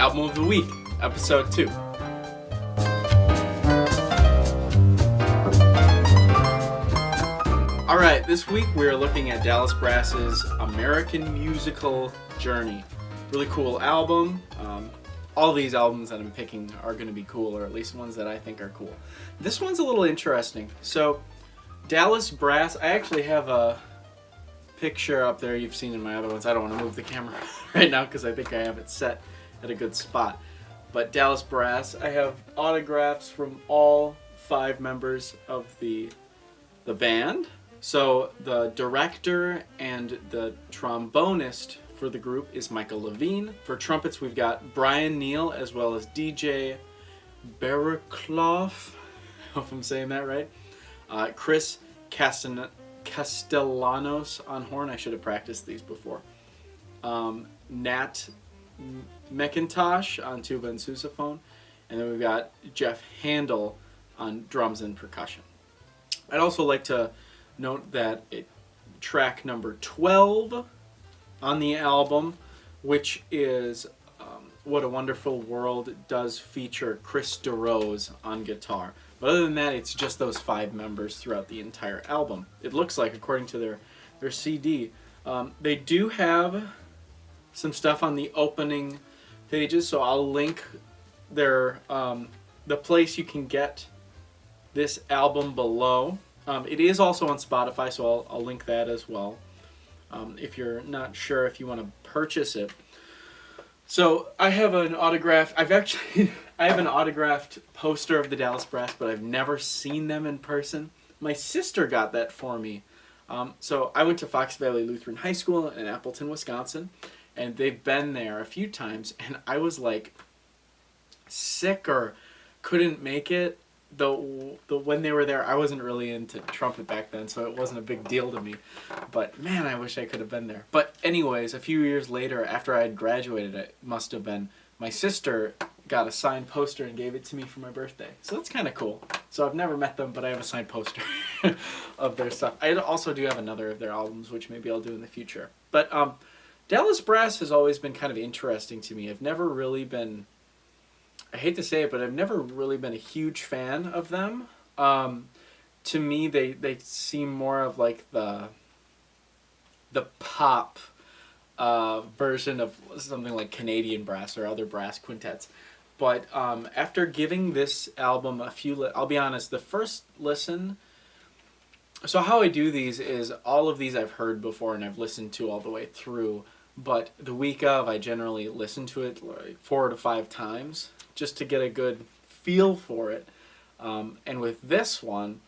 Album of the Week, Episode 2. Alright, this week we're looking at Dallas Brass's American Musical Journey. Really cool album. All these albums that I'm picking are going to be cool, or at least ones that I think are cool. This one's a little interesting. So, Dallas Brass, I actually have a picture up there you've seen in my other ones. I don't want to move the camera right now because I think I have it set at a good spot. But Dallas Brass, I have autographs from all 5 members of the band. So the director and the trombonist for the group is Michael Levine. For trumpets, we've got Brian Neal as well as DJ Barraclough. I hope I'm saying that right. Chris Castellanos on horn. I should have practiced these before. Nat McIntosh on tuba and sousaphone. And then we've got Jeff Handel on drums and percussion. I'd also like to note that track number 12 on the album, which is What a Wonderful World, does feature Chris DeRose on guitar. But other than that, it's just those 5 members throughout the entire album. It looks like, according to their CD. They do have some stuff on the opening pages, so I'll link their the place you can get this album below. It is also on Spotify, so I'll link that as well. If you're not sure if you want to purchase it. So I have an autographed. I have an autographed poster of the Dallas Brass, but I've never seen them in person. My sister got that for me. So I went to Fox Valley Lutheran High School in Appleton, Wisconsin, and they've been there a few times, and I was like sick or couldn't make it. When they were there, I wasn't really into trumpet back then, so it wasn't a big deal to me. But man, I wish I could have been there. But anyways, a few years later, after I had graduated, it must have been, my sister got a signed poster and gave it to me for my birthday. So that's kind of cool. So I've never met them, but I have a signed poster of their stuff. I also do have another of their albums, which maybe I'll do in the future. But Dallas Brass has always been kind of interesting to me. I've never really been, I hate to say it, but I've never really been a huge fan of them. To me, they seem more of like the pop version of something like Canadian brass or other brass quintets. But after giving this album a few, I'll be honest, the first listen. So how I do these is all of these I've heard before and I've listened to all the way through. But the week of, I generally listen to it like 4 to 5 times, just to get a good feel for it. And with this one,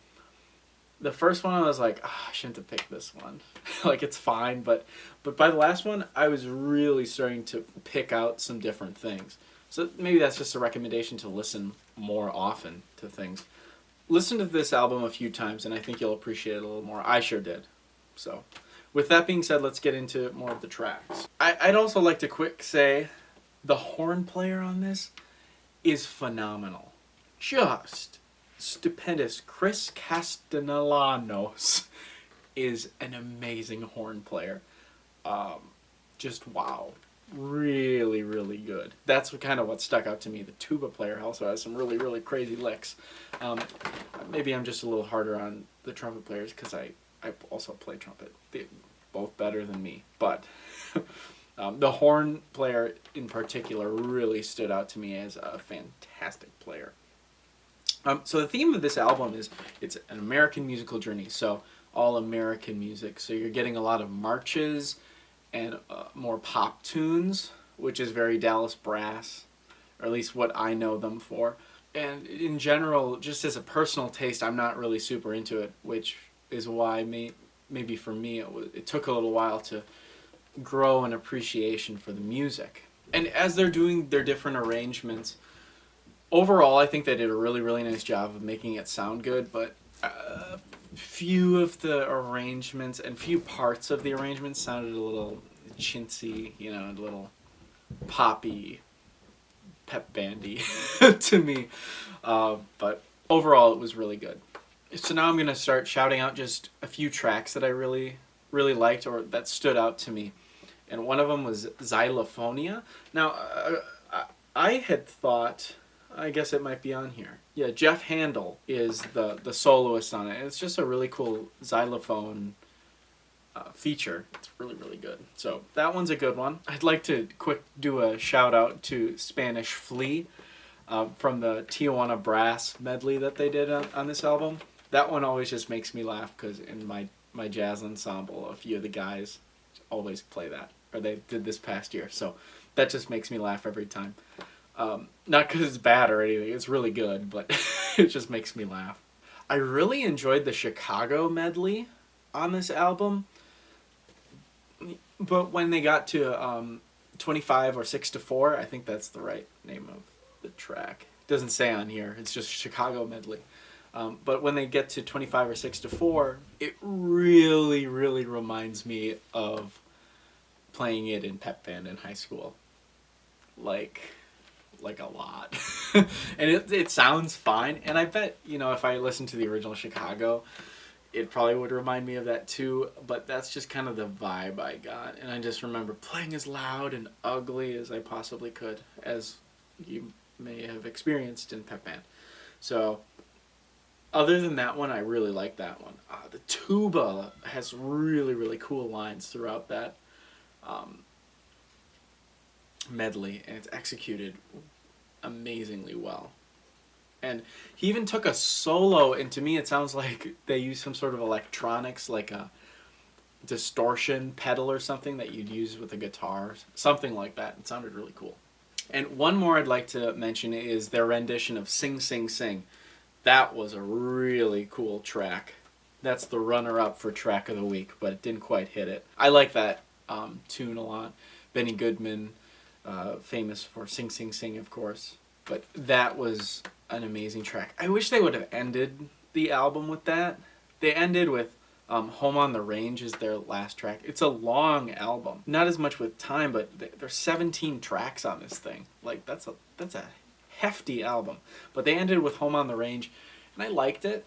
the first one I was like, I shouldn't have picked this one. Like, it's fine, but by the last one, I was really starting to pick out some different things. So maybe that's just a recommendation to listen more often to things. Listen to this album a few times, and I think you'll appreciate it a little more. I sure did. So, with that being said, let's get into more of the tracks. I'd also like to quick say, the horn player on this is phenomenal. Just stupendous. Chris Castellanos is an amazing horn player. Just wow. Really, really good. That's kind of what stuck out to me. The tuba player also has some really, really crazy licks. Maybe I'm just a little harder on the trumpet players because I also play trumpet. They're both better than me. But the horn player in particular really stood out to me as a fantastic player. So the theme of this album is it's an American musical journey. So all American music. So you're getting a lot of marches and more pop tunes, which is very Dallas Brass, or at least what I know them for. And in general, just as a personal taste, I'm not really super into it, which is why maybe for me it took a little while to grow an appreciation for the music. And as they're doing their different arrangements, overall I think they did a really, really nice job of making it sound good, but few of the arrangements and few parts of the arrangements sounded a little chintzy, a little poppy, pep bandy to me. But overall, it was really good. So now I'm going to start shouting out just a few tracks that I really, really liked or that stood out to me. And one of them was Xylophonia. Now, I had thought, I guess it might be on here. Yeah, Jeff Handel is the soloist on it. It's just a really cool xylophone feature. It's really, really good. So that one's a good one. I'd like to do a shout out to Spanish Flea from the Tijuana Brass medley that they did on this album. That one always just makes me laugh because in my jazz ensemble, a few of the guys always play that, or they did this past year. So that just makes me laugh every time. Not because it's bad or anything, it's really good, but it just makes me laugh. I really enjoyed the Chicago medley on this album, but when they got to 25 or 6 to 4, I think that's the right name of the track. It doesn't say on here, it's just Chicago medley. But when they get to 25 or 6 to 4, it really, really reminds me of playing it in pep band in high school. Like a lot. And it sounds fine. And I bet, if I listened to the original Chicago, it probably would remind me of that too. But that's just kind of the vibe I got. And I just remember playing as loud and ugly as I possibly could, as you may have experienced in pep band. So other than that one, I really like that one. The tuba has really, really cool lines throughout that medley, and it's executed amazingly well. And he even took a solo, and to me it sounds like they used some sort of electronics, like a distortion pedal or something that you'd use with a guitar, something like that. It sounded really cool. And one more I'd like to mention is their rendition of Sing Sing Sing. That was a really cool track. That's the runner-up for track of the week, but it didn't quite hit it. I like that tune a lot. Benny Goodman, famous for Sing Sing Sing, of course. But that was an amazing track. I wish they would have ended the album with that. They ended with Home on the Range is their last track. It's a long album. Not as much with time, but there's 17 tracks on this thing. Like, that's a hefty album. But they ended with Home on the Range, and I liked it,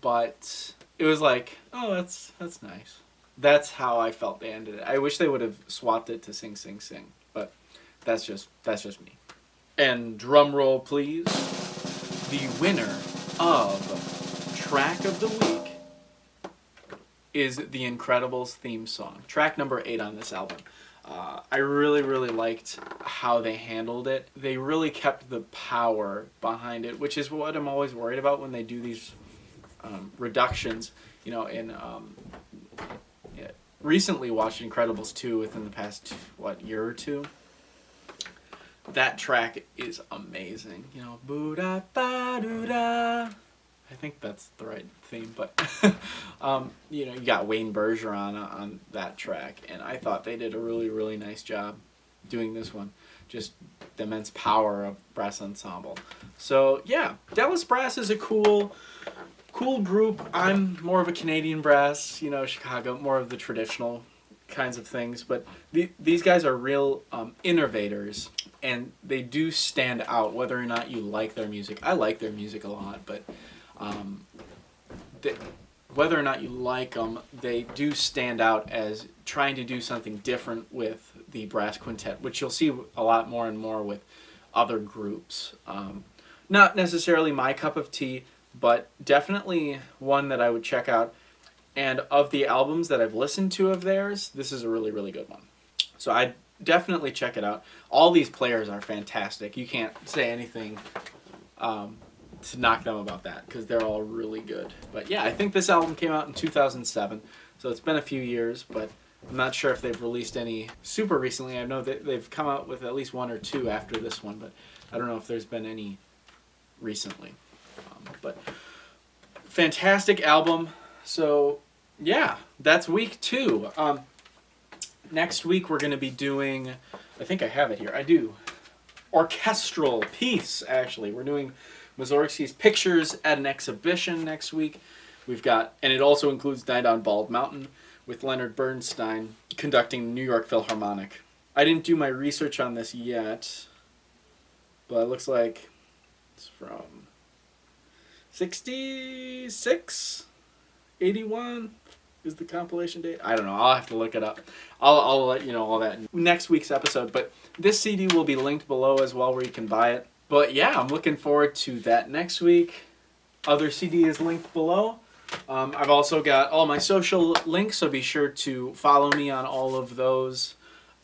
but it was like, oh, that's nice. That's how I felt they ended it. I wish they would have swapped it to Sing Sing Sing, but that's just me. And drum roll, please. The winner of Track of the Week is The Incredibles theme song, track number 8 on this album. I really, really liked how they handled it. They really kept the power behind it, which is what I'm always worried about when they do these reductions. Recently watched Incredibles 2 within the past, year or two. That track is amazing. Boo-da-ba-doo-da. I think that's the right theme, but you got Wayne Bergeron on that track, and I thought they did a really, really nice job doing this one. Just the immense power of brass ensemble. So yeah, Dallas Brass is a cool group. I'm more of a Canadian brass, Chicago, more of the traditional kinds of things, but these guys are real innovators, and they do stand out whether or not you like their music. I like their music a lot, but whether or not you like them, they do stand out as trying to do something different with the brass quintet, which you'll see a lot more and more with other groups. Not necessarily my cup of tea, but definitely one that I would check out. And of the albums that I've listened to of theirs, this is a really, really good one. So I'd definitely check it out. All these players are fantastic. You can't say anything to knock them about that, because they're all really good. But yeah, I think this album came out in 2007, so it's been a few years, but I'm not sure if they've released any super recently. I know that they've come out with at least one or two after this one, but I don't know if there's been any recently. But fantastic album. So yeah, that's week 2. Next week we're going to be doing, I think I have it here, I do, orchestral piece, actually. We're doing Mussorgsky's Pictures at an Exhibition next week. We've got, and it also includes Night on Bald Mountain with Leonard Bernstein conducting the New York Philharmonic. I didn't do my research on this yet, but it looks like it's from 66, 81. is the compilation date? I don't know. I'll have to look it up. I'll let you know all that in next week's episode. But this CD will be linked below as well where you can buy it. But yeah, I'm looking forward to that next week. Other CD is linked below. I've also got all my social links, so be sure to follow me on all of those.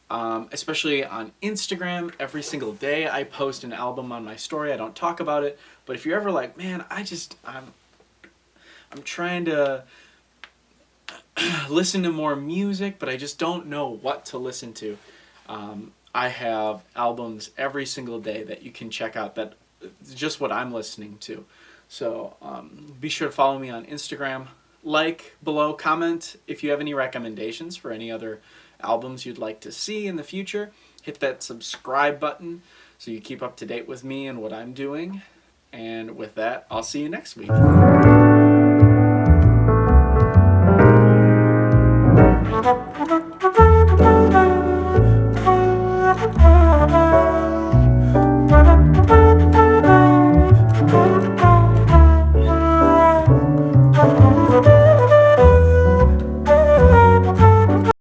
Especially on Instagram. Every single day I post an album on my story. I don't talk about it. But if you're ever like, man, I'm trying to listen to more music, but I just don't know what to listen to. I have albums every single day that you can check out that just what I'm listening to. So be sure to follow me on Instagram. Like below, comment if you have any recommendations for any other albums you'd like to see in the future. Hit that subscribe button so you keep up to date with me and what I'm doing. And with that, I'll see you next week.